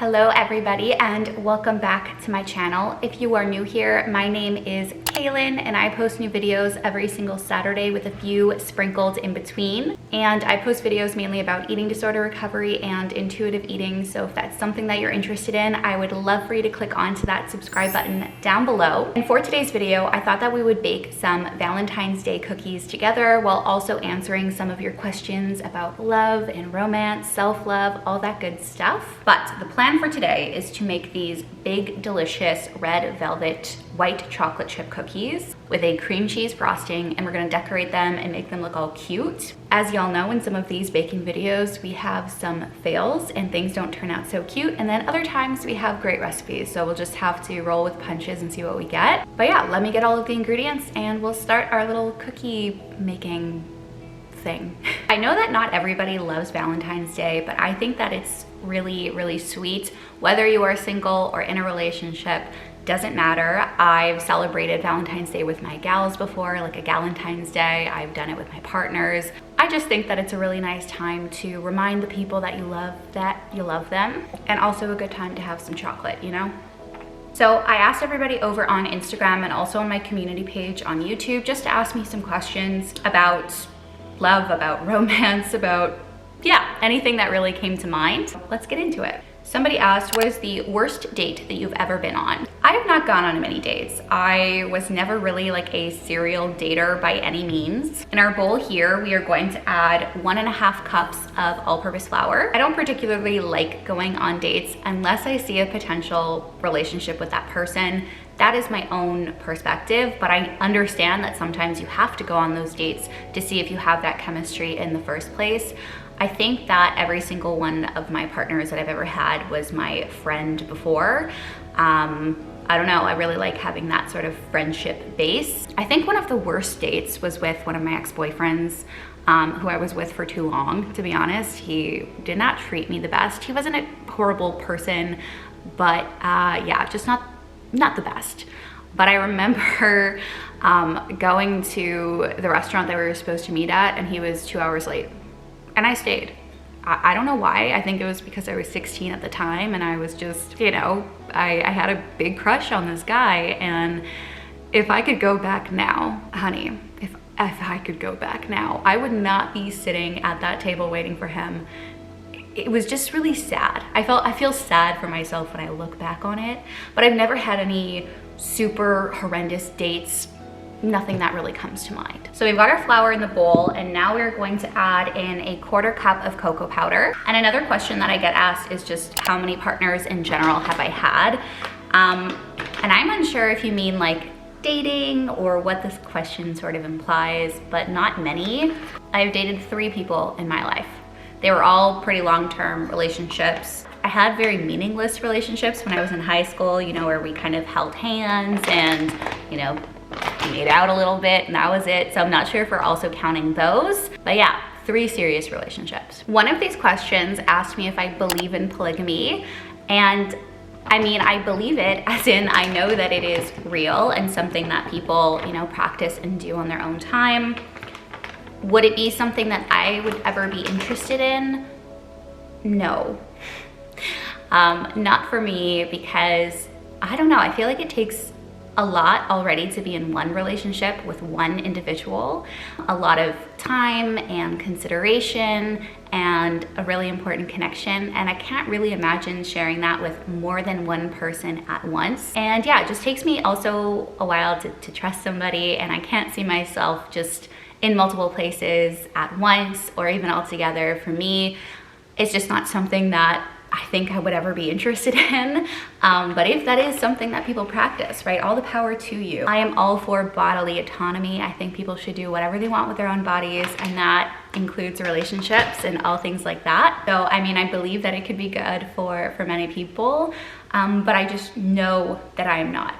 Hello everybody and welcome back to my channel. If you are new here, my name is Kailin and I post new videos every single Saturday with a few sprinkled in between. And I post videos mainly about eating disorder recovery and intuitive eating. So if that's something that you're interested in, I would love for you to click onto that subscribe button down below. And for today's video, I thought that we would bake some Valentine's Day cookies together while also answering some of your questions about love and romance, self-love, all that good stuff. But the plan for today is to make these big, delicious red velvet white chocolate chip cookies with a cream cheese frosting, and we're gonna decorate them and make them look all cute. As y'all know, in some of these baking videos, we have some fails and things don't turn out so cute, and then other times we have great recipes, so we'll just have to roll with punches and see what we get. But yeah, let me get all of the ingredients and we'll start our little cookie making thing. I know that not everybody loves Valentine's Day, but I think that it's really sweet. Whether you are single or in a relationship, doesn't matter. I've celebrated Valentine's Day with my gals before, like a Galentine's Day. I've done it with my partners. I just think that it's a really nice time to remind the people that you love them, and also a good time to have some chocolate, you know? So I asked everybody over on Instagram and also on my community page on YouTube just to ask me some questions about love, about romance, about, yeah, anything that really came to mind. Let's get into it. Somebody asked, what is the worst date that you've ever been on? I have not gone on many dates. I was never really like a serial dater by any means. In our bowl here, we are going to add 1.5 cups of all-purpose flour. I don't particularly like going on dates unless I see a potential relationship with that person. That is my own perspective, but I understand that sometimes you have to go on those dates to see if you have that chemistry in the first place. I think that every single one of my partners that I've ever had was my friend before. I don't know, I really like having that sort of friendship base. I think one of the worst dates was with one of my ex-boyfriends, who I was with for too long, to be honest. He did not treat me the best. He wasn't a horrible person, but yeah, just not the best. But I remember going to the restaurant that we were supposed to meet at, and he was 2 hours late. And I stayed. I don't know why. I think it was because I was 16 at the time and I was just, you know, I had a big crush on this guy, and if I could go back now, honey, if I could go back now, I would not be sitting at that table waiting for him. It was just really sad. I feel sad for myself when I look back on it, but I've never had any super horrendous dates. Nothing that really comes to mind. So we've got our flour in the bowl, and now we're going to add in 1/4 cup of cocoa powder. And another question that I get asked is just how many partners in general have I had? And I'm unsure if you mean like dating or what this question sort of implies, but not many. I've dated 3 people in my life. They were all pretty long-term relationships. I had very meaningless relationships when I was in high school, you know, where we kind of held hands and, you know, made out a little bit, and that was it. So I'm not sure if we're also counting those, but yeah, 3 serious relationships. One of these questions asked me if I believe in polygamy, and I mean, I believe it, as in I know that it is real and something that people, you know, practice and do on their own time. Would it be something that I would ever be interested in? No. Not for me, because I don't know, I feel like it takes a lot already to be in one relationship with one individual. A lot of time and consideration and a really important connection, and I can't really imagine sharing that with more than one person at once. And yeah, it just takes me also a while to trust somebody, and I can't see myself just in multiple places at once or even all together. For me, it's just not something that I think I would ever be interested in. But if that is something that people practice, right, all the power to you. I am all for bodily autonomy. I think people should do whatever they want with their own bodies, and that includes relationships and all things like that. So, I mean, I believe that it could be good for many people, but I just know that I am not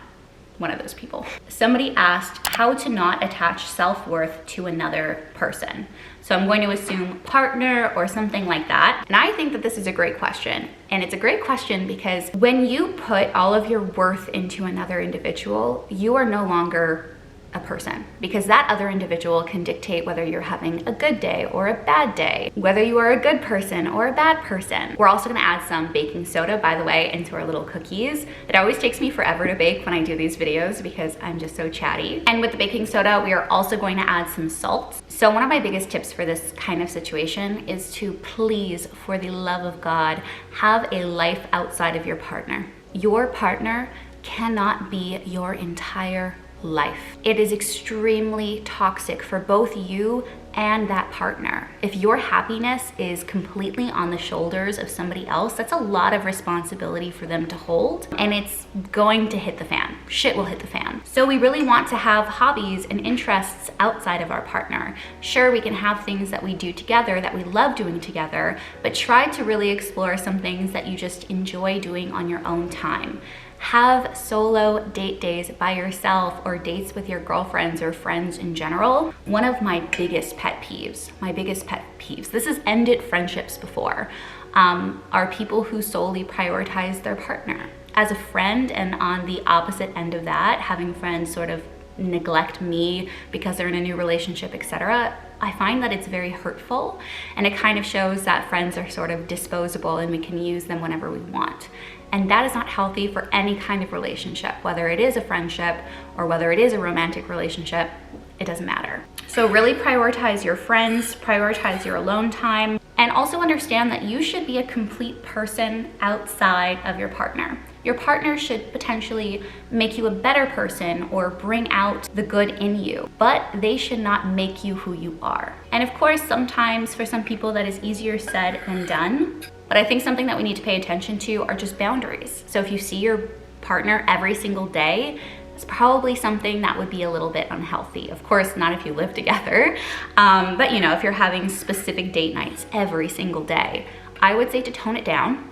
one of those people. Somebody asked how to not attach self-worth to another person. So I'm going to assume partner or something like that. And I think that this is a great question. And it's a great question because when you put all of your worth into another individual, you are no longer a person, because that other individual can dictate whether you're having a good day or a bad day, whether you are a good person or a bad person. We're also gonna add some baking soda, by the way, into our little cookies. It always takes me forever to bake when I do these videos because I'm just so chatty. And with the baking soda, we are also going to add some salt. So one of my biggest tips for this kind of situation is to please, for the love of God, have a life outside of your partner. Your partner cannot be your entire life. It is extremely toxic for both you and that partner. If your happiness is completely on the shoulders of somebody else, that's a lot of responsibility for them to hold, and it's going to hit the fan. Shit will hit the fan. So we really want to have hobbies and interests outside of our partner. Sure, we can have things that we do together that we love doing together, but try to really explore some things that you just enjoy doing on your own time. Have solo date days by yourself or dates with your girlfriends or friends in general. One of my biggest pet peeves, this has ended friendships before, are people who solely prioritize their partner. As a friend, and on the opposite end of that, having friends sort of neglect me because they're in a new relationship, etc., I find that it's very hurtful, and it kind of shows that friends are sort of disposable and we can use them whenever we want. And that is not healthy for any kind of relationship, whether it is a friendship or whether it is a romantic relationship, it doesn't matter. So really prioritize your friends, prioritize your alone time, and also understand that you should be a complete person outside of your partner. Your partner should potentially make you a better person or bring out the good in you, but they should not make you who you are. And of course, sometimes for some people that is easier said than done, but I think something that we need to pay attention to are just boundaries. So if you see your partner every single day, it's probably something that would be a little bit unhealthy. Of course, not if you live together, but you know, if you're having specific date nights every single day, I would say to tone it down.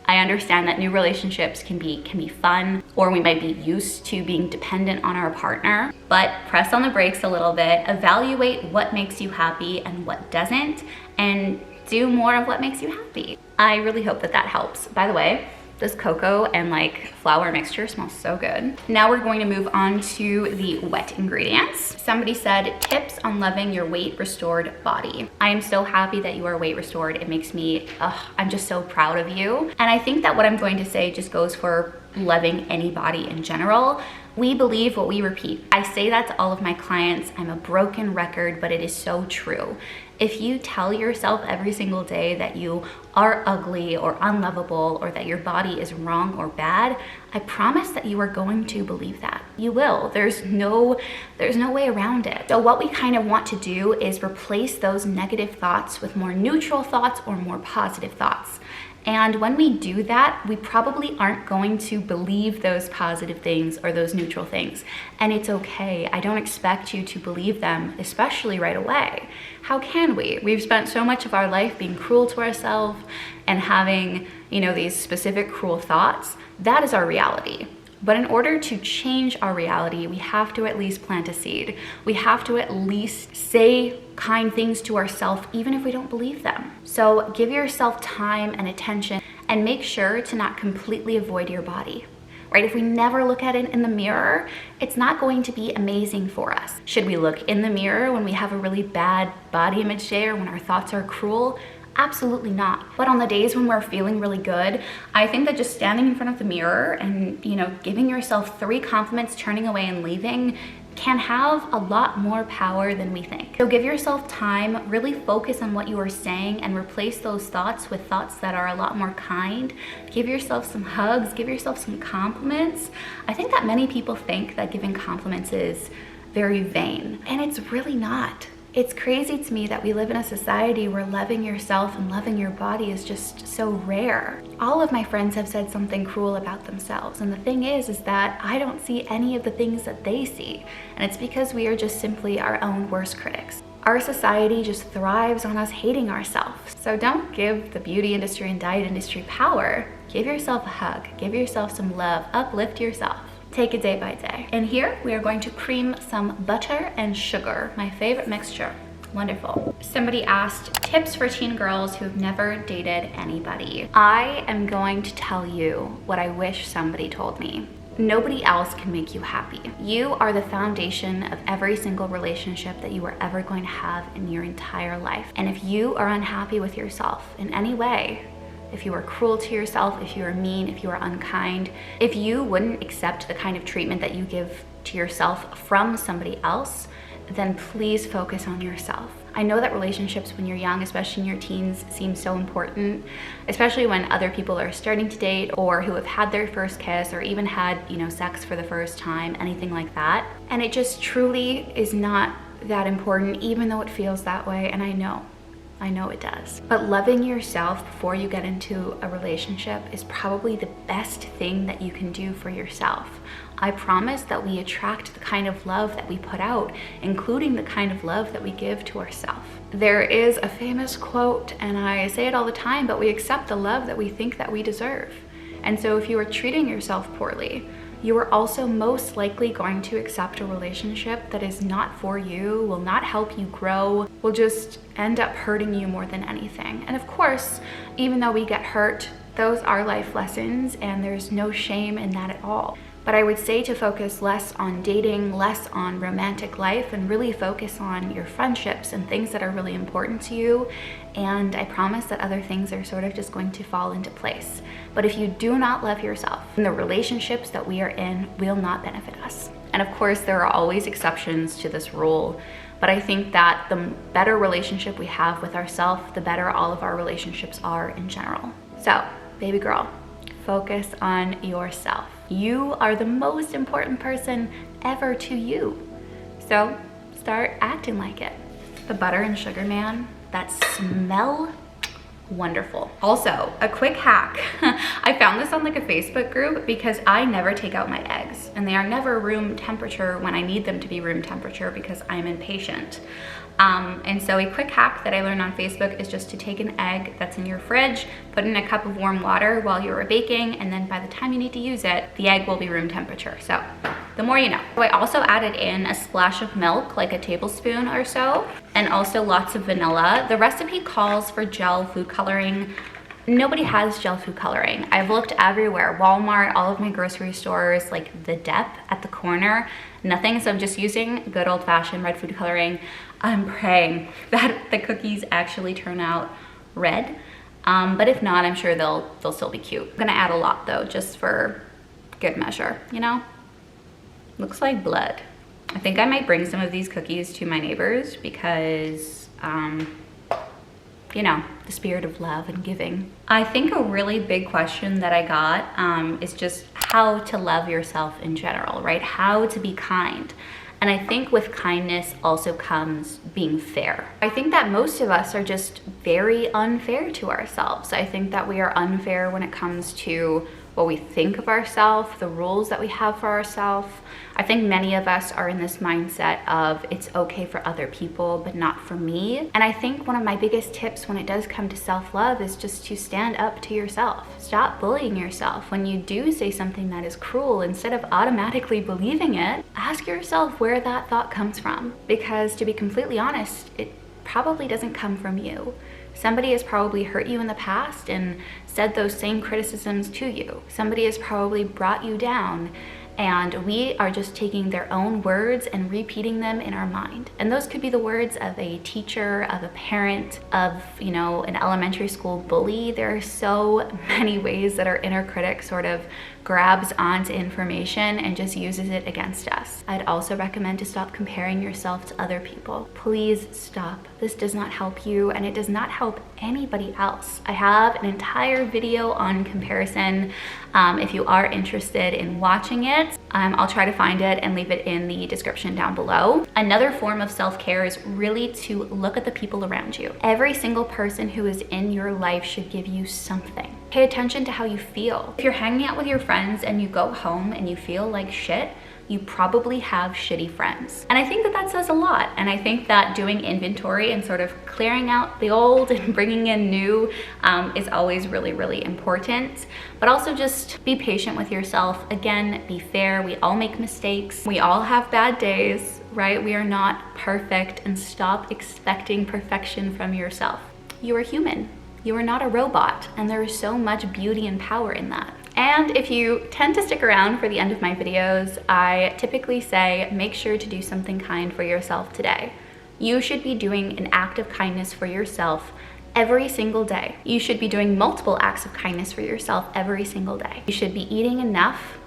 I understand that new relationships can be fun, or we might be used to being dependent on our partner, but press on the brakes a little bit, evaluate what makes you happy and what doesn't, and do more of what makes you happy. I really hope that that helps. By the way, this cocoa and like flour mixture smells so good. Now we're going to move on to the wet ingredients. Somebody said tips on loving your weight restored body. I am so happy that you are weight restored. It makes me, I'm just so proud of you. And I think that what I'm going to say just goes for loving any body in general. We believe what we repeat. I say that to all of my clients. I'm a broken record, but it is so true. If you tell yourself every single day that you are ugly or unlovable or that your body is wrong or bad, I promise that you are going to believe that. You will. There's no way around it. So what we kind of want to do is replace those negative thoughts with more neutral thoughts or more positive thoughts. And when we do that, we probably aren't going to believe those positive things or those neutral things. And it's okay. I don't expect you to believe them, especially right away. How can we? We've spent so much of our life being cruel to ourselves and having, you know, these specific cruel thoughts. That is our reality. But in order to change our reality, we have to at least plant a seed. We have to at least say kind things to ourselves, even if we don't believe them. So give yourself time and attention, and make sure to not completely avoid your body. Right? If we never look at it in the mirror, it's not going to be amazing for us. Should we look in the mirror when we have a really bad body image day or when our thoughts are cruel? Absolutely not. But on the days when we're feeling really good, I think that just standing in front of the mirror and, you know, giving yourself 3 compliments, turning away and leaving, can have a lot more power than we think. So give yourself time, really focus on what you are saying, and replace those thoughts with thoughts that are a lot more kind. Give yourself some hugs, give yourself some compliments. I think that many people think that giving compliments is very vain, and it's really not. It's crazy to me that we live in a society where loving yourself and loving your body is just so rare. All of my friends have said something cruel about themselves, and the thing is that I don't see any of the things that they see, and it's because we are just simply our own worst critics. Our society just thrives on us hating ourselves. So don't give the beauty industry and diet industry power. Give yourself a hug, give yourself some love, uplift yourself. Take it day by day. And here we are going to cream some butter and sugar, my favorite mixture. Wonderful. Somebody asked tips for teen girls who've never dated anybody. I am going to tell you what I wish somebody told me. Nobody else can make you happy. You are the foundation of every single relationship that you are ever going to have in your entire life. And if you are unhappy with yourself in any way, if you are cruel to yourself, if you are mean, if you are unkind, if you wouldn't accept the kind of treatment that you give to yourself from somebody else, then please focus on yourself. I know that relationships when you're young, especially in your teens, seem so important, especially when other people are starting to date or who have had their first kiss or even had, sex for the first time, anything like that. And it just truly is not that important, even though it feels that way. And I know it does. But loving yourself before you get into a relationship is probably the best thing that you can do for yourself. I promise that we attract the kind of love that we put out, including the kind of love that we give to ourselves. There is a famous quote, and I say it all the time, but we accept the love that we think that we deserve. And so if you are treating yourself poorly, you are also most likely going to accept a relationship that is not for you, will not help you grow, will just end up hurting you more than anything. And of course, even though we get hurt, those are life lessons, and there's no shame in that at all. But I would say to focus less on dating, less on romantic life, and really focus on your friendships and things that are really important to you. And I promise that other things are sort of just going to fall into place. But if you do not love yourself, then the relationships that we are in will not benefit us. And of course, there are always exceptions to this rule. But I think that the better relationship we have with ourselves, the better all of our relationships are in general. So, baby girl, focus on yourself. You are the most important person ever to you. So start acting like it. The butter and sugar man, that smell, wonderful. Also, a quick hack. I found this on like a Facebook group because I never take out my eggs, and they are never room temperature when I need them to be room temperature because I'm impatient. And so a quick hack that I learned on Facebook is just to take an egg that's in your fridge, put in a cup of warm water while you're baking, and then by the time you need to use it, the egg will be room temperature. So the more you know. So I also added in a splash of milk, like a tablespoon or so, and also lots of vanilla. The recipe calls for gel food coloring. Nobody has gel food coloring. I've looked everywhere, Walmart, all of my grocery stores, like the Dep at the corner, nothing. So I'm just using good old fashioned red food coloring. I'm praying that the cookies actually turn out red. But if not, I'm sure they'll still be cute. I'm gonna add a lot though, just for good measure, Looks like blood. I think I might bring some of these cookies to my neighbors because, the spirit of love and giving. I think a really big question that I got is just how to love yourself in general, right? How to be kind. And I think with kindness also comes being fair. I think that most of us are just very unfair to ourselves. I think that we are unfair when it comes to what we think of ourselves, the rules that we have for ourselves. I think many of us are in this mindset of it's okay for other people, but not for me. And I think one of my biggest tips when it does come to self-love is just to stand up to yourself. Stop bullying yourself. When you do say something that is cruel, instead of automatically believing it, ask yourself where that thought comes from. Because to be completely honest, it probably doesn't come from you. Somebody has probably hurt you in the past and said those same criticisms to you. Somebody has probably brought you down, and we are just taking their own words and repeating them in our mind. And those could be the words of a teacher, of a parent, of, an elementary school bully. There are so many ways that our inner critic sort of grabs onto information and just uses it against us. I'd also recommend to stop comparing yourself to other people. Please stop. This does not help you, and it does not help anybody else. I have an entire video on comparison. If you are interested in watching it, I'll try to find it and leave it in the description down below. Another form of self-care is really to look at the people around you. Every single person who is in your life should give you something. Pay attention to how you feel. If you're hanging out with your friends and you go home and you feel like shit, you probably have shitty friends. And I think that that says a lot. And I think that doing inventory and sort of clearing out the old and bringing in new is always really, really important. But also just be patient with yourself. Again, be fair. We all make mistakes. We all have bad days, right? We are not perfect, and stop expecting perfection from yourself. You are human. You are not a robot, and there is so much beauty and power in that. And if you tend to stick around for the end of my videos, I typically say, make sure to do something kind for yourself today. You should be doing an act of kindness for yourself every single day. You should be doing multiple acts of kindness for yourself every single day. You should be eating enough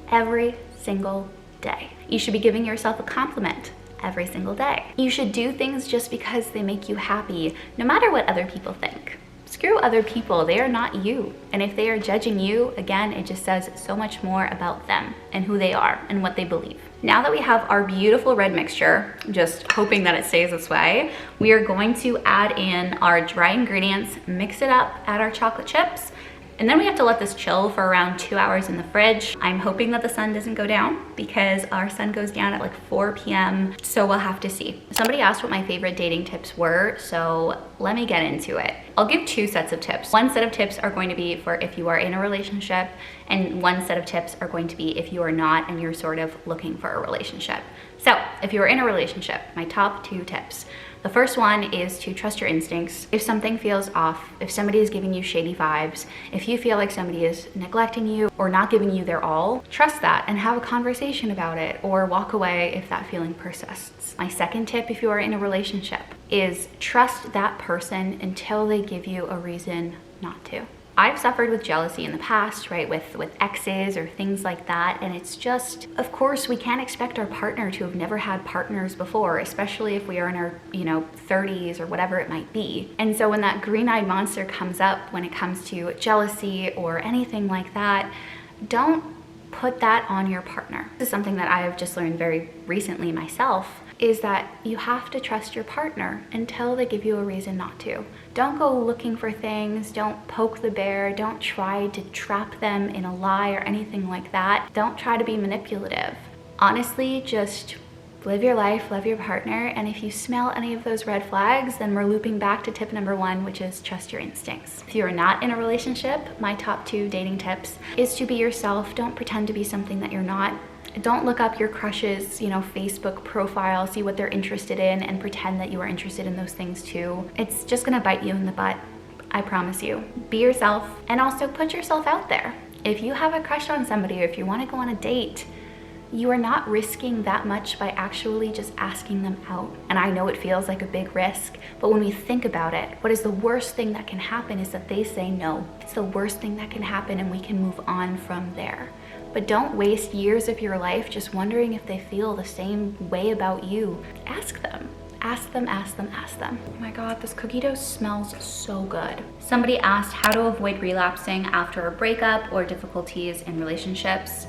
every single day. You should be giving yourself a compliment every single day. You should do things just because they make you happy, no matter what other people think. Screw other people, they are not you. And if they are judging you, again, it just says so much more about them and who they are and what they believe. Now that we have our beautiful red mixture, just hoping that it stays this way, we are going to add in our dry ingredients, mix it up, add our chocolate chips, and then we have to let this chill for around 2 hours in the fridge. I'm hoping that the sun doesn't go down because our sun goes down at like 4 p.m. So we'll have to see. Somebody asked what my favorite dating tips were, so let me get into it. I'll give 2 sets of tips. One set of tips are going to be for if you are in a relationship, and one set of tips are going to be if you are not and you're sort of looking for a relationship. So if you're in a relationship, my top 2 tips. The first one is to trust your instincts. If something feels off, if somebody is giving you shady vibes, if you feel like somebody is neglecting you or not giving you their all, trust that and have a conversation about it, or walk away if that feeling persists. My second tip, if you are in a relationship, is trust that person until they give you a reason not to. I've suffered with jealousy in the past, right, with exes or things like that, and it's just, of course, we can't expect our partner to have never had partners before, especially if we are in our, 30s or whatever it might be. And so when that green-eyed monster comes up when it comes to jealousy or anything like that, don't put that on your partner. This is something that I have just learned very recently myself, is that you have to trust your partner until they give you a reason not to. Don't go looking for things, don't poke the bear, don't try to trap them in a lie or anything like that. Don't try to be manipulative. Honestly, just live your life, love your partner, and if you smell any of those red flags, then we're looping back to tip number 1, which is trust your instincts. If you are not in a relationship, my top 2 dating tips is to be yourself. Don't pretend to be something that you're not. Don't look up your crush's, Facebook profile, see what they're interested in, and pretend that you are interested in those things too. It's just gonna bite you in the butt, I promise you. Be yourself, and also put yourself out there. If you have a crush on somebody, or if you wanna go on a date, you are not risking that much by actually just asking them out. And I know it feels like a big risk, but when we think about it, what is the worst thing that can happen is that they say no. It's the worst thing that can happen, and we can move on from there. But don't waste years of your life just wondering if they feel the same way about you. Ask them. Ask them, ask them, ask them. Oh my God, this cookie dough smells so good. Somebody asked how to avoid relapsing after a breakup or difficulties in relationships.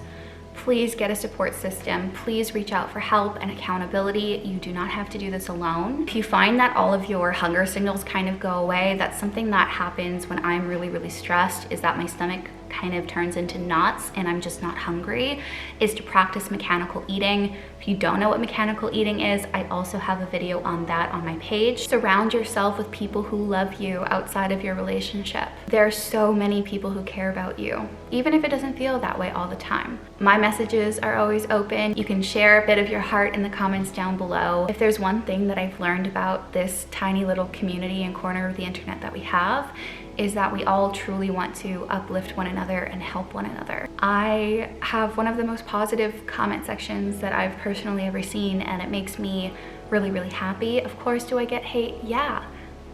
Please get a support system. Please reach out for help and accountability. You do not have to do this alone. If you find that all of your hunger signals kind of go away, that's something that happens when I'm really, really stressed, is that my stomach kind of turns into knots and I'm just not hungry, is to practice mechanical eating. If you don't know what mechanical eating is, I also have a video on that on my page. Surround yourself with people who love you outside of your relationship. There are so many people who care about you, even if it doesn't feel that way all the time. My messages are always open. You can share a bit of your heart in the comments down below. If there's one thing that I've learned about this tiny little community and corner of the internet that we have, is that we all truly want to uplift one another and help one another. I have one of the most positive comment sections that I've personally ever seen, and it makes me really, really happy. Of course, do I get hate? Yeah.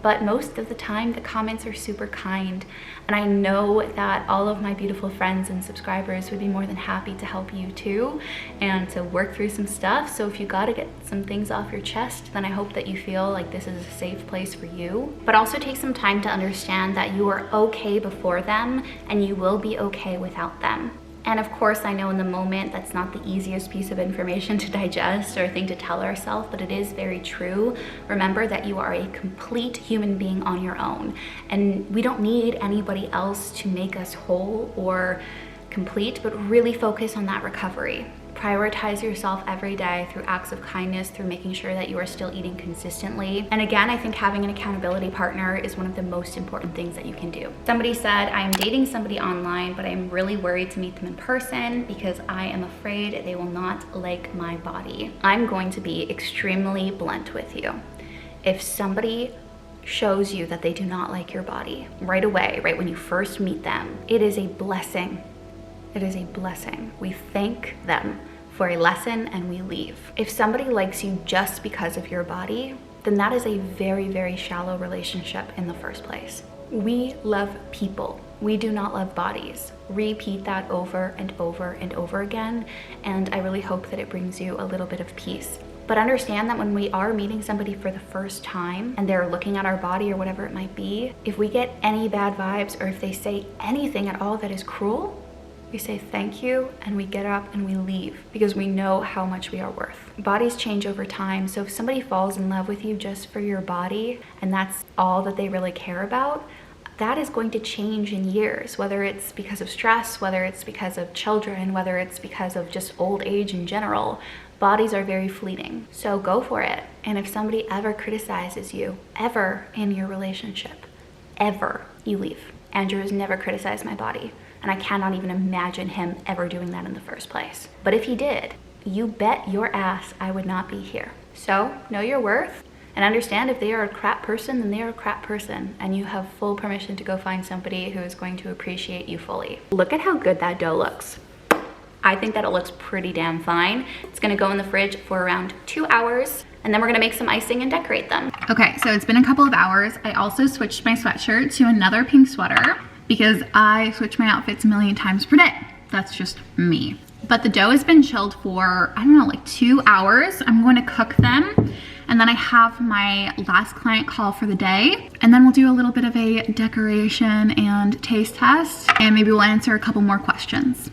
But most of the time, the comments are super kind. And I know that all of my beautiful friends and subscribers would be more than happy to help you too, and to work through some stuff. So if you gotta get some things off your chest, then I hope that you feel like this is a safe place for you. But also take some time to understand that you are okay before them, and you will be okay without them. And of course, I know in the moment that's not the easiest piece of information to digest or thing to tell ourselves, but it is very true. Remember that you are a complete human being on your own, and we don't need anybody else to make us whole or complete, but really focus on that recovery. Prioritize yourself every day through acts of kindness, through making sure that you are still eating consistently. And again, I think having an accountability partner is one of the most important things that you can do. Somebody said, I'm dating somebody online, but I'm really worried to meet them in person because I am afraid they will not like my body. I'm going to be extremely blunt with you. If somebody shows you that they do not like your body right away, right when you first meet them, it is a blessing It is a blessing. We thank them for a lesson and we leave. If somebody likes you just because of your body, then that is a very, very shallow relationship in the first place. We love people. We do not love bodies. Repeat that over and over and over again, and I really hope that it brings you a little bit of peace. But understand that when we are meeting somebody for the first time and they're looking at our body or whatever it might be, if we get any bad vibes or if they say anything at all that is cruel, we say thank you and we get up and we leave because we know how much we are worth. Bodies change over time, so if somebody falls in love with you just for your body and that's all that they really care about, that is going to change in years, whether it's because of stress, whether it's because of children, whether it's because of just old age in general. Bodies are very fleeting, so go for it. And if somebody ever criticizes you, ever in your relationship, ever, you leave. Andrew has never criticized my body, and I cannot even imagine him ever doing that in the first place. But if he did, you bet your ass I would not be here. So know your worth and understand if they are a crap person, then they are a crap person, and you have full permission to go find somebody who is going to appreciate you fully. Look at how good that dough looks. I think that it looks pretty damn fine. It's gonna go in the fridge for around 2 hours, and then we're gonna make some icing and decorate them. Okay, so it's been a couple of hours. I also switched my sweatshirt to another pink sweater because I switch my outfits a million times per day. That's just me. But the dough has been chilled for, I don't know, like 2 hours. I'm going to cook them. And then I have my last client call for the day. And then we'll do a little bit of a decoration and taste test. And maybe we'll answer a couple more questions.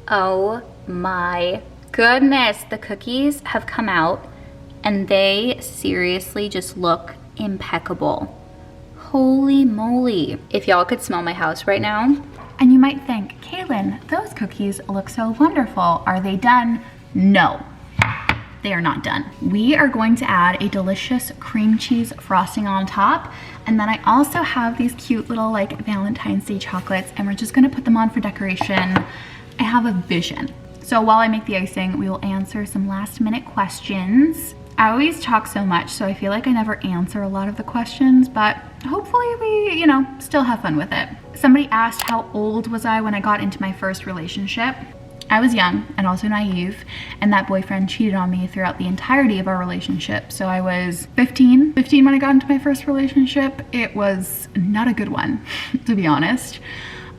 Oh my goodness. The cookies have come out and they seriously just look impeccable. Holy moly. If y'all could smell my house right now. And you might think, Kailin, those cookies look so wonderful. Are they done? No. They are not done. We are going to add a delicious cream cheese frosting on top. And then I also have these cute little like Valentine's Day chocolates and we're just gonna put them on for decoration. I have a vision. So while I make the icing, we will answer some last minute questions. I always talk so much, so I feel like I never answer a lot of the questions, but hopefully we, still have fun with it. Somebody asked how old was I when I got into my first relationship. I was young and also naive, and that boyfriend cheated on me throughout the entirety of our relationship. So I was 15 when I got into my first relationship. It was not a good one, to be honest.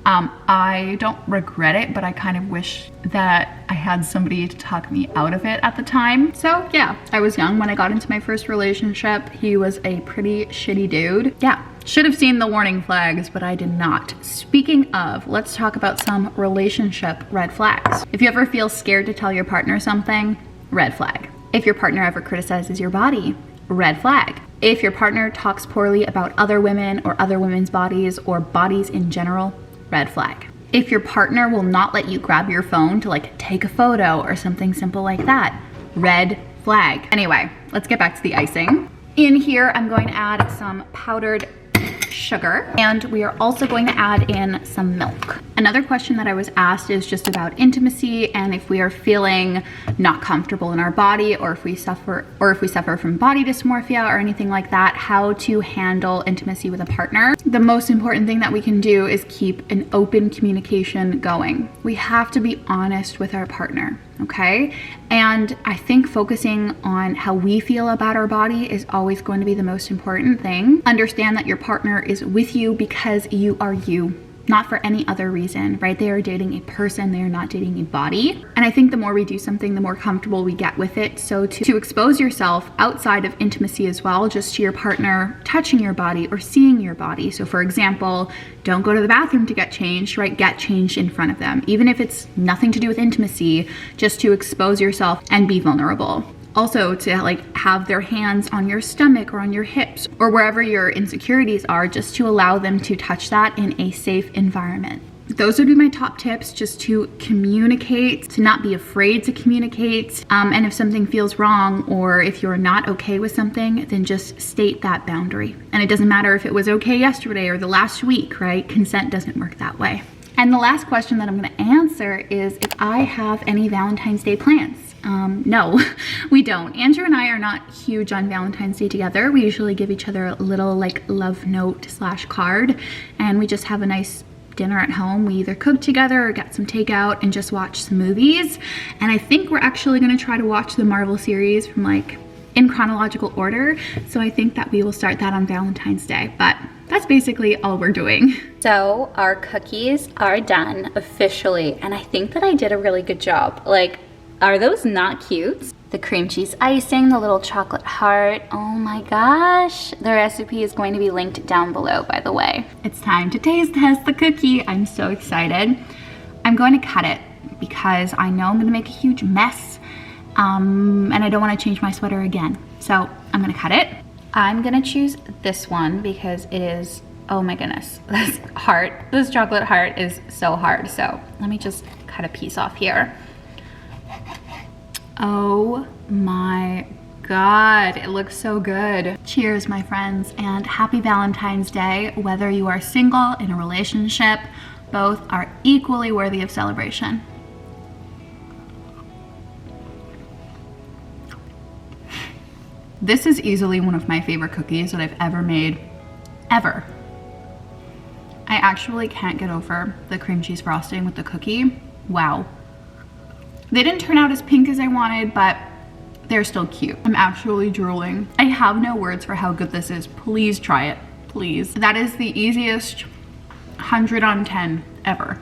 I don't regret it, but I kind of wish that I had somebody to talk me out of it at the time. So yeah, I was young when I got into my first relationship. He was a pretty shitty dude. Yeah, should have seen the warning flags, but I did not. Speaking of, let's talk about some relationship red flags. If you ever feel scared to tell your partner something, red flag. If your partner ever criticizes your body, red flag. If your partner talks poorly about other women or other women's bodies or bodies in general, red flag. If your partner will not let you grab your phone to like take a photo or something simple like that, red flag. Anyway, let's get back to the icing. In here, I'm going to add some powdered sugar, and we are also going to add in some milk. Another question that I was asked is just about intimacy and if we are feeling not comfortable in our body, or if we suffer from body dysmorphia or anything like that, how to handle intimacy with a partner. The most important thing that we can do is keep an open communication going. We have to be honest with our partner, okay? And I think focusing on how we feel about our body is always going to be the most important thing. Understand that your partner is with you because you are you, not for any other reason, right? They are dating a person, they are not dating a body. And I think the more we do something, the more comfortable we get with it. So to expose yourself outside of intimacy as well, just to your partner touching your body or seeing your body. So for example, don't go to the bathroom to get changed, right? Get changed in front of them. Even if it's nothing to do with intimacy, just to expose yourself and be vulnerable. Also to like have their hands on your stomach or on your hips or wherever your insecurities are, just to allow them to touch that in a safe environment. Those would be my top tips, just to communicate, to not be afraid to communicate. And if something feels wrong or if you're not okay with something, then just state that boundary. And it doesn't matter if it was okay yesterday or the last week, right? Consent doesn't work that way. And the last question that I'm gonna answer is if I have any Valentine's Day plans. No, we don't. Andrew and I are not huge on Valentine's Day together. We usually give each other a little like love note / card, and we just have a nice dinner at home. We either cook together or get some takeout and just watch some movies. And I think we're actually gonna try to watch the Marvel series from like in chronological order. So I think that we will start that on Valentine's Day, but that's basically all we're doing. So our cookies are done officially, and I think that I did a really good job. Like, are those not cute? The cream cheese icing, the little chocolate heart. Oh my gosh. The recipe is going to be linked down below, by the way. It's time to taste test the cookie. I'm so excited. I'm going to cut it because I know I'm gonna make a huge mess. And I don't want to change my sweater again. So I'm gonna cut it. I'm gonna choose this one because it is, oh my goodness, this chocolate heart is so hard. So let me just cut a piece off here. Oh my God, it looks so good. Cheers, my friends, and happy Valentine's Day. Whether you are single, in a relationship, both are equally worthy of celebration. This is easily one of my favorite cookies that I've ever made, ever. I actually can't get over the cream cheese frosting with the cookie. Wow. They didn't turn out as pink as I wanted, but they're still cute. I'm actually drooling. I have no words for how good this is. Please try it, please. That is the easiest 100 on 10 ever.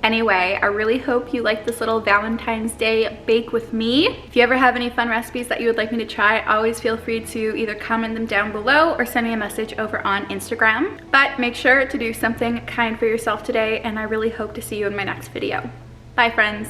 Anyway, I really hope you like this little Valentine's Day bake with me. If you ever have any fun recipes that you would like me to try, always feel free to either comment them down below or send me a message over on Instagram. But make sure to do something kind for yourself today, and I really hope to see you in my next video. Bye, friends.